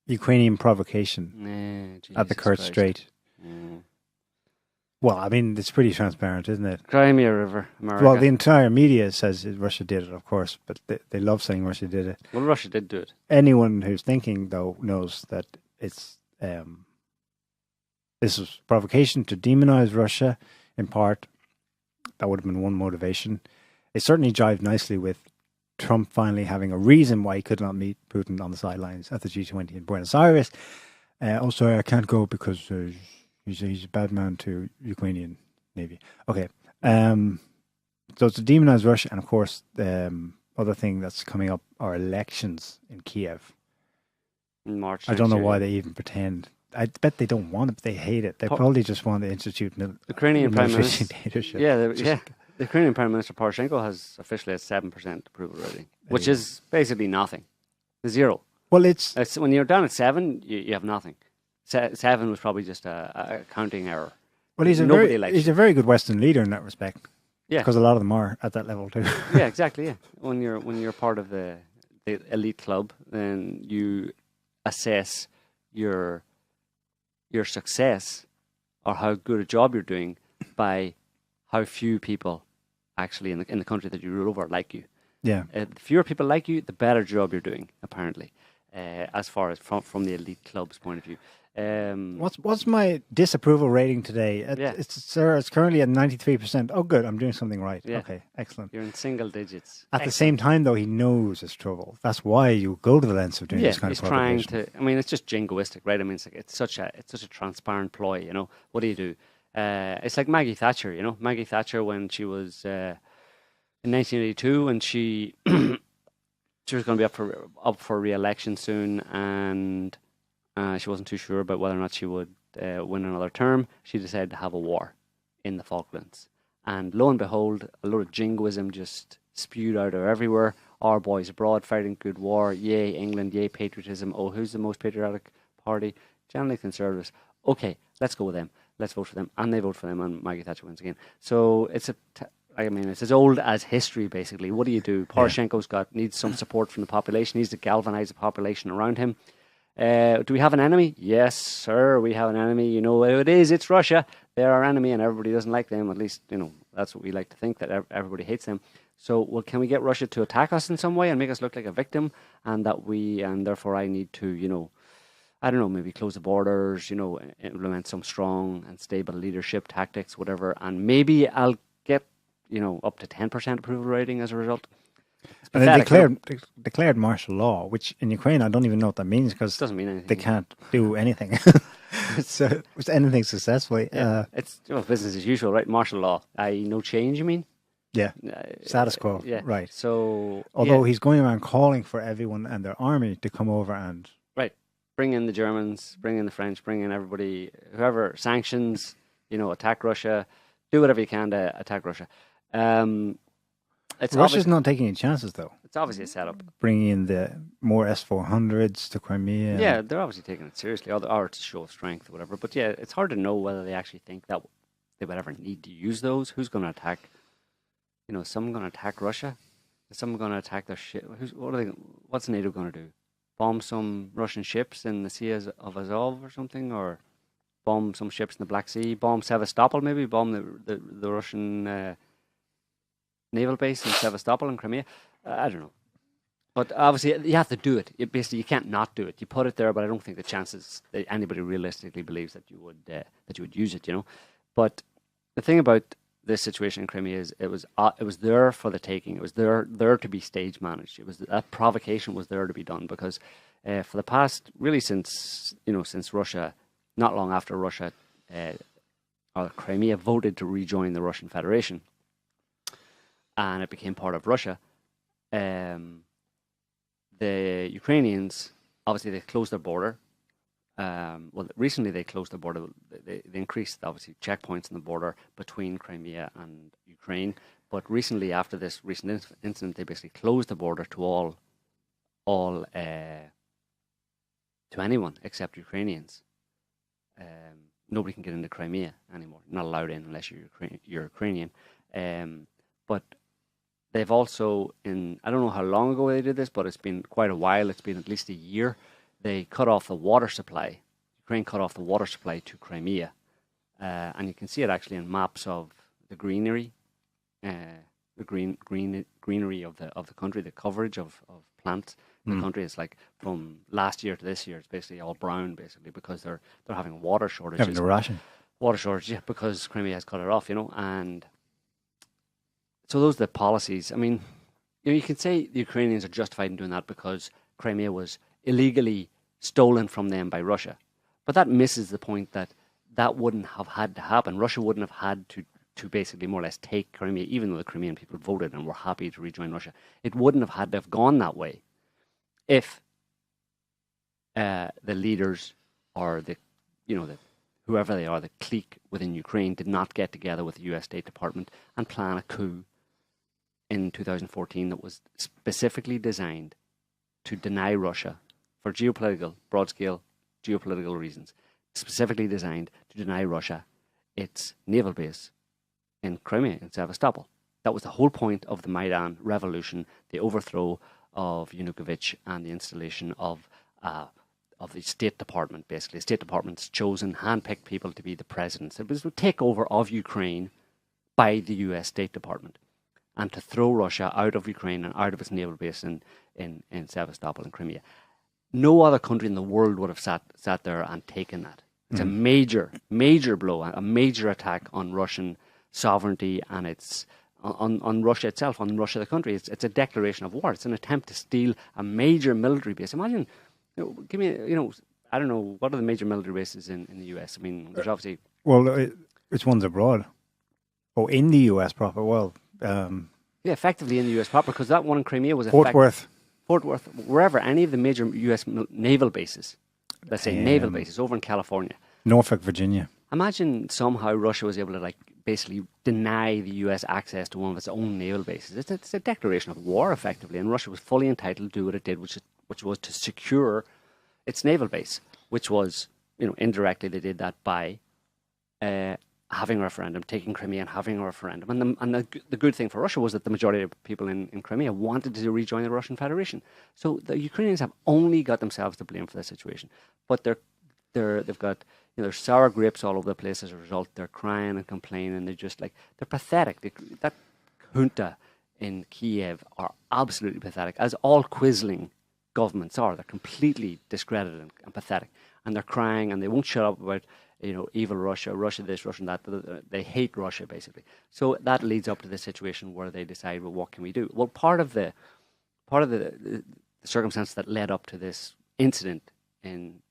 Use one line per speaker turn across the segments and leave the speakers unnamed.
Ukrainian provocation at the
Jesus
Kerch
Christ.
Strait. Well, I mean, it's pretty transparent, isn't it?
Crimea River, America.
Well, the entire media says Russia did it, of course, but they love saying Russia did it.
Well, Russia did do it.
Anyone who's thinking, though, knows that it's this was provocation to demonize Russia, in part. That would have been one motivation. It certainly jived nicely with Trump finally having a reason why he could not meet Putin on the sidelines at the G20 in Buenos Aires. Oh, sorry, I can't go because he's a bad man to Ukrainian Navy. Okay. So it's to demonize Russia. And of course, the other thing that's coming up are elections in Kiev.
In March.
I don't know why they even pretend. I bet they don't want it, but they hate it. They probably just want to institute
Ukrainian Prime Minister
dictatorship.
The Ukrainian Prime Minister Poroshenko has officially a 7% approval rating, which is basically nothing. Zero.
Well, it's
when you're down at 7, you have nothing. 7 was probably just a counting error.
Well, he's a very good Western leader in that respect.
Yeah,
because a lot of them are at that level too.
Yeah, exactly. Yeah, when you're part of the elite club, then you assess your success or how good a job you're doing by how few people actually in the country that you rule over like you.
Yeah,
the fewer people like you, the better job you're doing. Apparently, as far as from the elite club's point of view.
What's my disapproval rating today? It's currently at 93%. Oh, good. I'm doing something right. Yeah. Okay, excellent.
You're in single digits.
At the same time, though, he knows it's trouble. That's why you go to the lengths of doing this kind of provocation.
He's trying to. I mean, it's just jingoistic, right? I mean, it's such a transparent ploy. You know, what do? It's like Maggie Thatcher. You know, Maggie Thatcher when she was in 1982 when she she was going to be up for re-election soon, and she wasn't too sure about whether or not she would win another term. She decided to have a war in the Falklands. And lo and behold, a lot of jingoism just spewed out of everywhere. Our boys abroad fighting good war. Yay, England. Yay, patriotism. Oh, who's the most patriotic party? Generally Conservatives. Okay, let's go with them. Let's vote for them. And they vote for them, and Maggie Thatcher wins again. So it's it's as old as history, basically. What do? Poroshenko's needs some support from the population. He needs to galvanize the population around him. Do we have an enemy? Yes, sir, we have an enemy. You know who it is. It's Russia. They're our enemy and everybody doesn't like them. At least, that's what we like to think, that everybody hates them. So, can we get Russia to attack us in some way and make us look like a victim? And therefore I need to, I don't know, maybe close the borders, implement some strong and stable leadership tactics, whatever. And maybe I'll get, up to 10% approval rating as a result.
And they declared martial law, which in Ukraine I don't even know what that means because
it doesn't mean anything.
They can't do anything. So it's anything successfully.
Yeah. It's business as usual, right? Martial law. No change, you mean?
Yeah. Status quo.
Yeah.
Right.
So
although he's going around calling for everyone and their army to come over and
bring in the Germans, bring in the French, bring in everybody, whoever sanctions, attack Russia, do whatever you can to attack Russia.
Russia's not taking any chances, though.
It's obviously a setup.
Bringing in the more S-400s to Crimea.
Yeah, they're obviously taking it seriously, or to show strength or whatever. But yeah, it's hard to know whether they actually think that they would ever need to use those. Who's going to attack? Is someone going to attack Russia? Is someone going to attack their ship? What's NATO going to do? Bomb some Russian ships in the Sea of Azov or something? Or bomb some ships in the Black Sea? Bomb Sevastopol maybe? Bomb the Russian naval base in Sevastopol in Crimea? I don't know. But obviously, you have to do it. Basically, you can't not do it. You put it there, but I don't think the chances that anybody realistically believes that you would use it. But the thing about this situation in Crimea is it was there for the taking. It was there to be stage managed. That provocation was there to be done because for the past really since Russia, not long after Russia or Crimea voted to rejoin the Russian Federation, and it became part of Russia. The Ukrainians, obviously, they closed their border. Recently they closed the border. They increased, obviously, checkpoints in the border between Crimea and Ukraine. But recently, after this recent incident, they basically closed the border to to anyone except Ukrainians. Nobody can get into Crimea anymore. Not allowed in unless you're Ukrainian. But they've also, I don't know how long ago they did this, but it's been quite a while. It's been at least a year. they cut off the water supply. Ukraine cut off the water supply to Crimea. And you can see it actually in maps of the greenery, the greenery of the country, the coverage of plants in the country. It's like from last year to this year, it's basically all brown, basically, because they're having water shortages.
Having a ration.
Water shortage, yeah, because Crimea has cut it off, and so those are the policies. I mean, you can say the Ukrainians are justified in doing that because Crimea was illegally stolen from them by Russia, but that misses the point that wouldn't have had to happen. Russia wouldn't have had to basically more or less take Crimea, even though the Crimean people voted and were happy to rejoin Russia. It wouldn't have had to have gone that way if the leaders or whoever they are, the clique within Ukraine, did not get together with the US State Department and plan a coup in 2014 that was specifically designed to deny Russia, for broad-scale geopolitical reasons, specifically designed to deny Russia its naval base in Crimea, in Sevastopol. That was the whole point of the Maidan revolution, the overthrow of Yanukovych and the installation of the State Department, basically. The State Department's chosen, hand-picked people to be the presidents. It was a takeover of Ukraine by the US State Department and to throw Russia out of Ukraine and out of its naval base in Sevastopol and Crimea. No other country in the world would have sat there and taken that. It's a major, major blow, a major attack on Russian sovereignty and on Russia itself, on Russia the country. It's a declaration of war. It's an attempt to steal a major military base. Imagine, give me, I don't know, what are the major military bases in the US? I mean, there's obviously...
Well, which one's abroad? Oh, in the US proper? Well...
yeah, effectively in the US proper, because that one in Crimea was...
Fort Worth,
wherever, any of the major US naval bases, let's say naval bases, over in California.
Norfolk, Virginia.
Imagine somehow Russia was able to basically deny the US access to one of its own naval bases. It's a declaration of war, effectively, and Russia was fully entitled to do what it did, which was to secure its naval base, which was, indirectly they did that by having a referendum, taking Crimea and having a referendum. And the good thing for Russia was that the majority of people in Crimea wanted to rejoin the Russian Federation. So the Ukrainians have only got themselves to blame for this situation. But they've got there's sour grapes all over the place as a result. They're crying and complaining. They're just they're pathetic. That junta in Kiev are absolutely pathetic, as all quisling governments are. They're completely discredited and pathetic. And they're crying and they won't shut up about evil Russia, Russia this, Russia that. They hate Russia, basically. So that leads up to the situation where they decide, well, what can we do? Well, part of the circumstance that led up to this incident in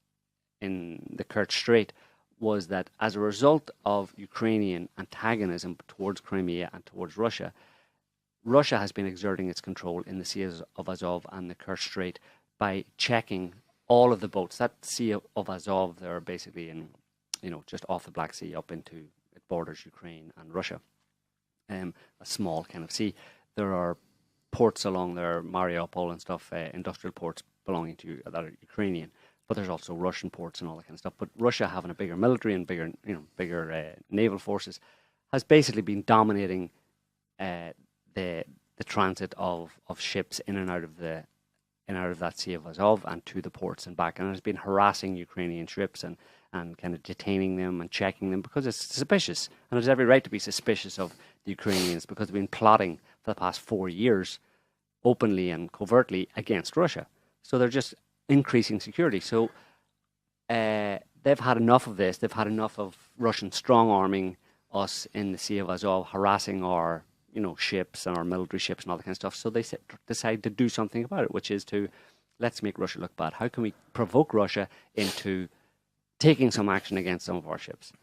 the Kerch Strait was that as a result of Ukrainian antagonism towards Crimea and towards Russia, Russia has been exerting its control in the Sea of Azov and the Kerch Strait by checking all of the boats. That Sea of Azov, they're basically in, just off the Black Sea up into, it borders Ukraine and Russia. A small kind of sea. There are ports along there, Mariupol and stuff, industrial ports belonging to that are Ukrainian. But there's also Russian ports and all that kind of stuff. But Russia, having a bigger military and bigger naval forces, has basically been dominating the transit of ships in and out of that Sea of Azov and to the ports and back, and has been harassing Ukrainian ships and kind of detaining them and checking them because it's suspicious, and there's every right to be suspicious of the Ukrainians because they've been plotting for the past 4 years, openly and covertly, against Russia. So they're just increasing security. So they've had enough of this. They've had enough of Russian strong-arming us in the Sea of Azov, harassing our ships and our military ships and all that kind of stuff. So they decide to do something about it, which is to, let's make Russia look bad. How can we provoke Russia into taking some action against some of our ships?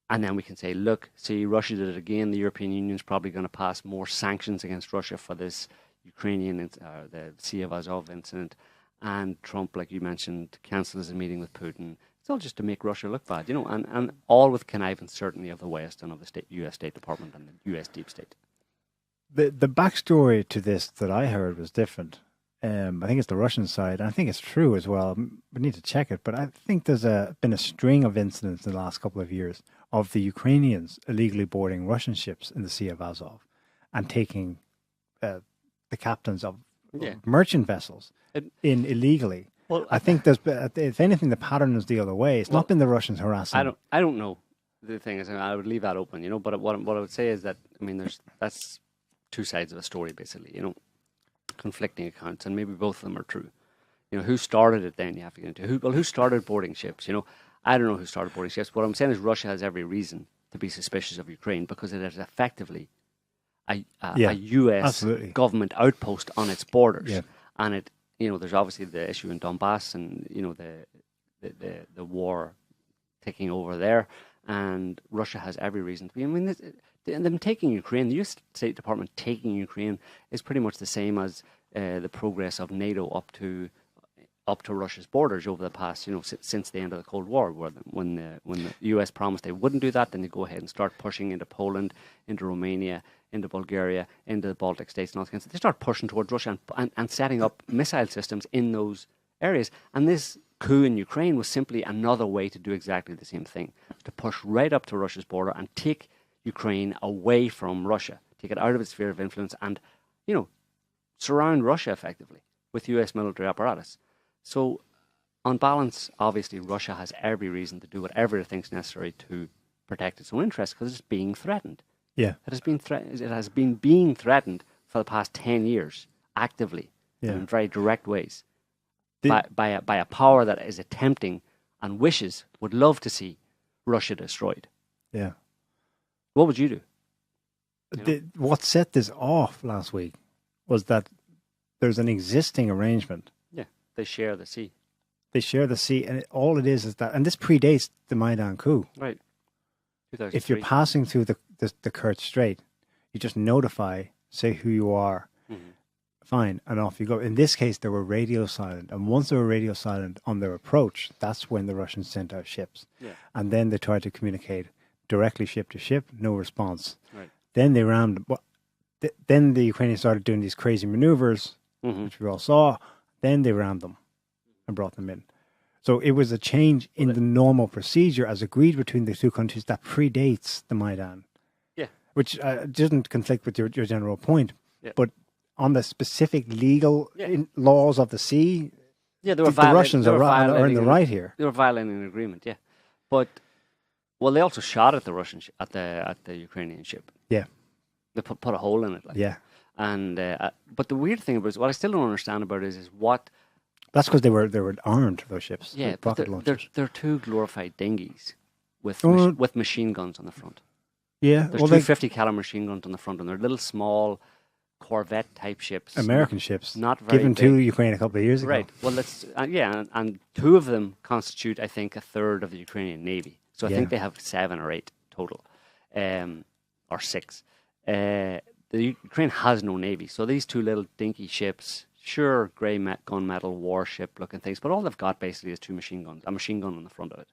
And then we can say, look, see, Russia did it again. The European Union is probably going to pass more sanctions against Russia for this the Sea of Azov incident. And Trump, like you mentioned, cancels a meeting with Putin. It's all just to make Russia look bad, and all with connivance, certainly, of the West and of the US State Department and the US deep state.
The backstory to this that I heard was different. I think it's the Russian side. And I think it's true as well. We need to check it. But I think there's been a string of incidents in the last couple of years of the Ukrainians illegally boarding Russian ships in the Sea of Azov and taking the captains of merchant vessels in illegally.
Well,
I think if anything, the pattern is the other way. It's not been the Russians harassing.
I don't know. The thing is, I would leave that open, But what I would say is that that's two sides of a story, basically. Conflicting accounts, and maybe both of them are true. Who started it? Then you have to get into who started boarding ships. I don't know who started boarding ships. What I'm saying is Russia has every reason to be suspicious of Ukraine because it is effectively a U.S.
absolutely.
government outpost on its borders,
Yeah.
and it. There's obviously the issue in Donbass, and the war taking over there. And Russia has every reason to be. Them taking Ukraine, the U.S. State Department taking Ukraine is pretty much the same as the progress of NATO up to Russia's borders over the past, since the end of the Cold War. When the U.S. promised they wouldn't do that, then they go ahead and start pushing into Poland, into Romania, into Bulgaria, into the Baltic states, and all kinds. They start pushing towards Russia and setting up missile systems in those areas. And this coup in Ukraine was simply another way to do exactly the same thing, to push right up to Russia's border and take Ukraine away from Russia, take it out of its sphere of influence and, surround Russia effectively with US military apparatus. So, on balance, obviously, Russia has every reason to do whatever it thinks necessary to protect its own interests because it's being threatened.
Yeah.
It has been being threatened for the past 10 years, actively, in very direct ways. By a power that is attempting and would love to see Russia destroyed.
Yeah.
What would you do?
What set this off last week was that there's an existing arrangement.
Yeah, they share the sea.
They share the sea, and all it is that, and this predates the Maidan coup.
Right.
If you're passing through the Kerch Strait, you just notify, say who you are. Fine, and off you go. In this case, they were radio silent, and once they were radio silent on their approach, that's when the Russians sent out ships.
Yeah.
And then they tried to communicate directly ship to ship, no response.
Right.
Then they rammed. Then the Ukrainians started doing these crazy maneuvers, which we all saw. Then they rammed them and brought them in. So it was a change in the normal procedure as agreed between the two countries that predates the Maidan.
Yeah.
Which doesn't conflict with your general point,
yeah.
but on the specific legal laws of the sea,
the
Russians are in the right here.
They were violating an agreement, but they also shot at the Russian at the Ukrainian ship.
Yeah,
they put a hole in it. And but the weird thing about what I still don't understand about it is what.
That's because they were armed, those ships.
Yeah, but they're two glorified dinghies with machine guns on the front.
Yeah,
there's two 50 caliber machine guns on the front, and they're little small corvette type ships,
American ships,
not very
given
big.
to Ukraine a couple of years ago.
Right. Well, that's and two of them constitute, I think, a third of the Ukrainian Navy. So I think they have 7 or 8 total, or 6. The Ukraine has no navy, so these two little dinky ships, sure, grey gunmetal warship looking things, but all they've got basically is 2 machine guns, a machine gun on the front of it,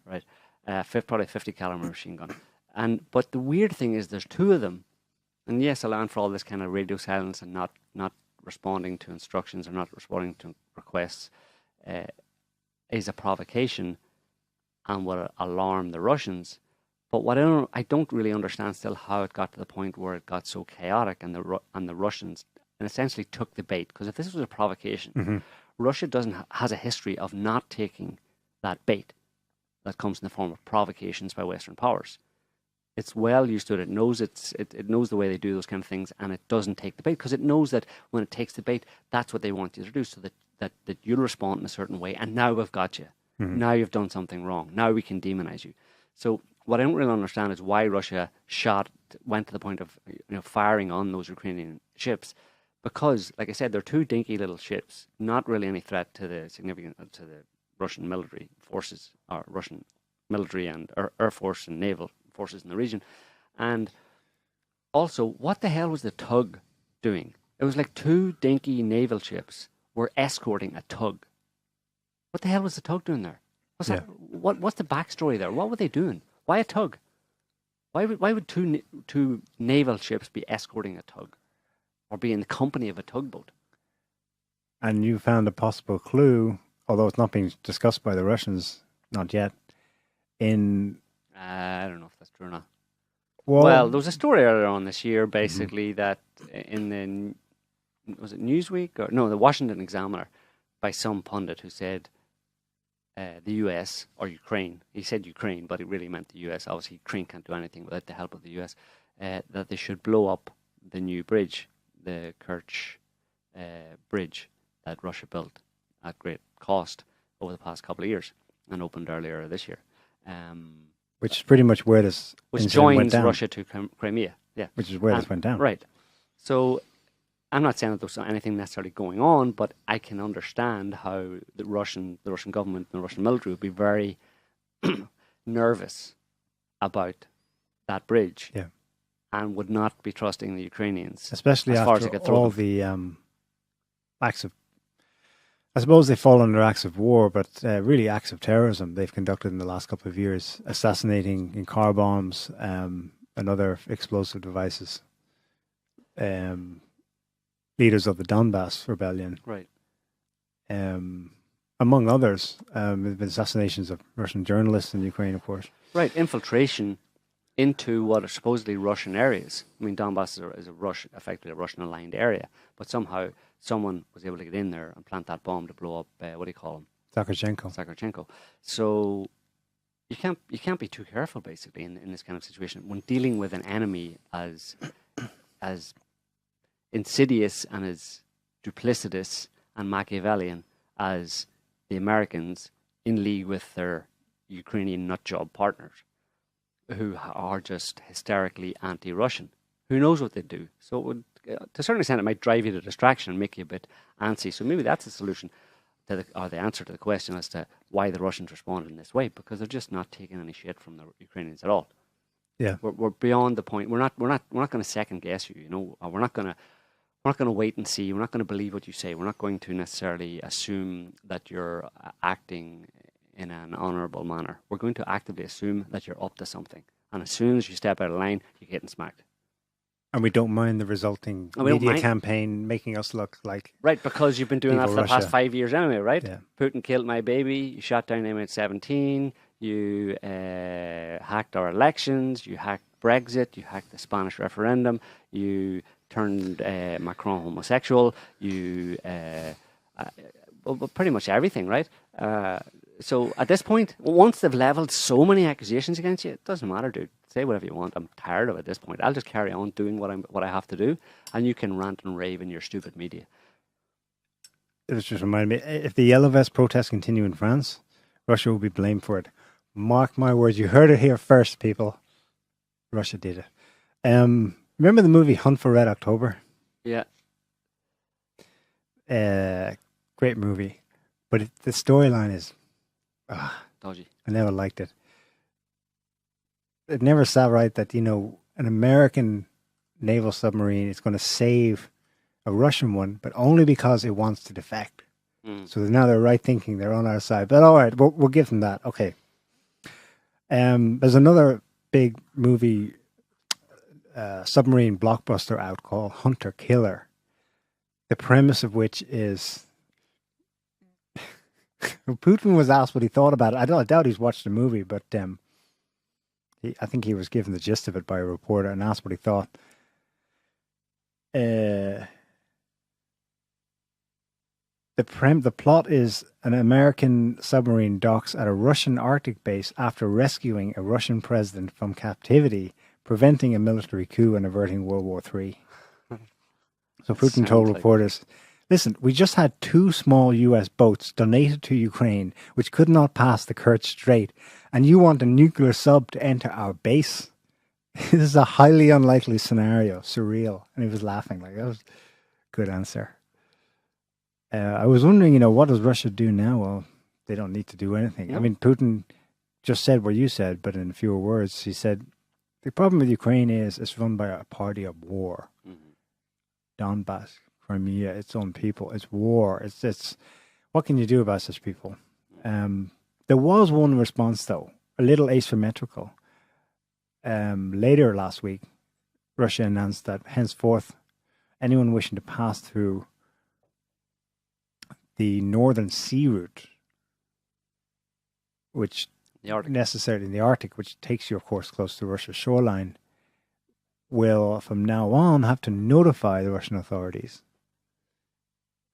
right? Probably 50 caliber machine gun. But the weird thing is, there's 2 of them. And yes, Alan, for all this kind of radio silence and not responding to instructions or not responding to requests is a provocation and would alarm the Russians. But what I don't really understand still how it got to the point where it got so chaotic and the Russians essentially took the bait. Because if this was a provocation, Russia has a history of not taking that bait that comes in the form of provocations by Western powers. It's well used to it. It knows it knows the way they do those kind of things, and it doesn't take the bait because it knows that when it takes the bait, that's what they want you to do, so that you'll respond in a certain way. And now we've got you. Now you've done something wrong. Now we can demonize you. So what I don't really understand is why Russia went to the point of firing on those Ukrainian ships, because, like I said, they're 2 dinky little ships, not really any threat to the Russian military forces, or Russian military and air force and naval forces in the region. And also, what the hell was the tug doing? It was like 2 dinky naval ships were escorting a tug. What the hell was the tug doing there? What's the backstory there? What were they doing? Why a tug? Why would two naval ships be escorting a tug or be in the company of a tugboat?
And you found a possible clue, although it's not being discussed by the Russians, not yet, in...
I don't know if that's true or not.
Well,
there was a story earlier on this year, basically, that in the... Was it Newsweek? The Washington Examiner, by some pundit who said the US or Ukraine, he said Ukraine, but he really meant the US. Obviously, Ukraine can't do anything without the help of the US, that they should blow up the new bridge, the Kerch bridge that Russia built at great cost over the past couple of years and opened earlier this year.
Which is pretty much where this
which
incident went
joins
down.
Russia to Crimea. Yeah,
Which is where this went down.
Right. So I'm not saying that there's anything necessarily going on, but I can understand how the Russian government and the Russian military would be very nervous about that bridge, and would not be trusting the Ukrainians,
especially
as far
after
as they could throw
all
them.
the acts of. I suppose they fall under acts of war, but really acts of terrorism they've conducted in the last couple of years, assassinating in car bombs and other explosive devices. Leaders of the Donbass rebellion,
Right?
Among others, there have been assassinations of Russian journalists in Ukraine, of course.
Right, infiltration into what are supposedly Russian areas. I mean, Donbass is effectively a Russian-aligned area, but somehow someone was able to get in there and plant that bomb to blow up. What do you call him? Zakharchenko. So you can't be too careful, basically, in this kind of situation when dealing with an enemy as insidious and as duplicitous and Machiavellian as the Americans, in league with their Ukrainian nutjob partners, who are just hysterically anti-Russian. Who knows what they'd do? So it would, to a certain extent, it might drive you to distraction and make you a bit antsy. So maybe that's the solution, or the answer to the question as to why the Russians responded in this way, because they're just not taking any shit from the Ukrainians at all.
Yeah,
we're beyond the point. We're not going to second guess you. You know, we're not going to wait and see. We're not going to believe what you say. We're not going to necessarily assume that you're acting in an honourable manner. We're going to actively assume that you're up to something. And as soon as you step out of line, you're getting smacked.
And we don't mind the resulting media campaign making us look like...
Right, because you've been doing that for the past 5 years anyway, right?
Yeah.
Putin killed my baby. You shot down MH17. You hacked our elections. You hacked Brexit. You hacked the Spanish referendum. You turned Macron homosexual. You... well, pretty much everything, right? So at this point, once they've levelled so many accusations against you, it doesn't matter, dude. Say whatever you want. I'm tired of it at this point. I'll just carry on doing what I have to do, and you can rant and rave in your stupid media.
It was just reminded me, if the Yellow Vest protests continue in France, Russia will be blamed for it. Mark my words. You heard it here first, people. Russia did it. Remember the movie Hunt for Red October?
Yeah.
Great movie. But the storyline is...
dodgy.
I never liked it. It never sat right that, an American naval submarine is going to save a Russian one, but only because it wants to defect. So now they're right thinking, they're on our side. But all right, we'll give them that. Okay. There's another big movie, submarine blockbuster out called Hunter Killer. The premise of which is... Putin was asked what he thought about it. I doubt he's watched the movie, but I think he was given the gist of it by a reporter and asked what he thought. The plot is an American submarine docks at a Russian Arctic base after rescuing a Russian president from captivity, preventing a military coup and averting World War III. So Putin told reporters... Listen, we just had 2 small US boats donated to Ukraine, which could not pass the Kerch Strait, and you want a nuclear sub to enter our base? This is a highly unlikely scenario, surreal. And he was laughing, like, that was a good answer. I was wondering, what does Russia do now? Well, they don't need to do anything. Yep. I mean, Putin just said what you said, but in fewer words. He said, the problem with Ukraine is it's run by a party of war. Donbass. Crimea, its own people. It's war. It's what can you do about such people? There was one response, though, a little asymmetrical. Later last week, Russia announced that henceforth, anyone wishing to pass through the northern sea route, which necessarily in the Arctic, which takes you, of course, close to Russia's shoreline, will from now on have to notify the Russian authorities.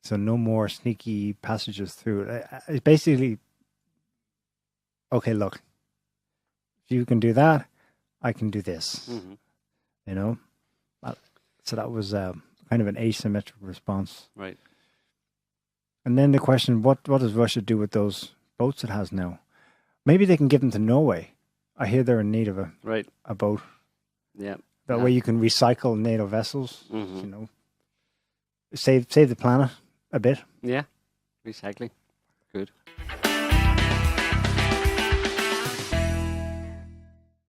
So no more sneaky passages through it. It's basically, okay, look, if you can do that, I can do this.
Mm-hmm.
You know? So that was kind of an asymmetric response.
Right.
And then the question, what does Russia do with those boats it has now? Maybe they can give them to Norway. I hear they're in need of a boat.
Yeah.
That way you can recycle NATO vessels,
Mm-hmm.
you know. Save the planet a bit.
Yeah. Recycling. Good.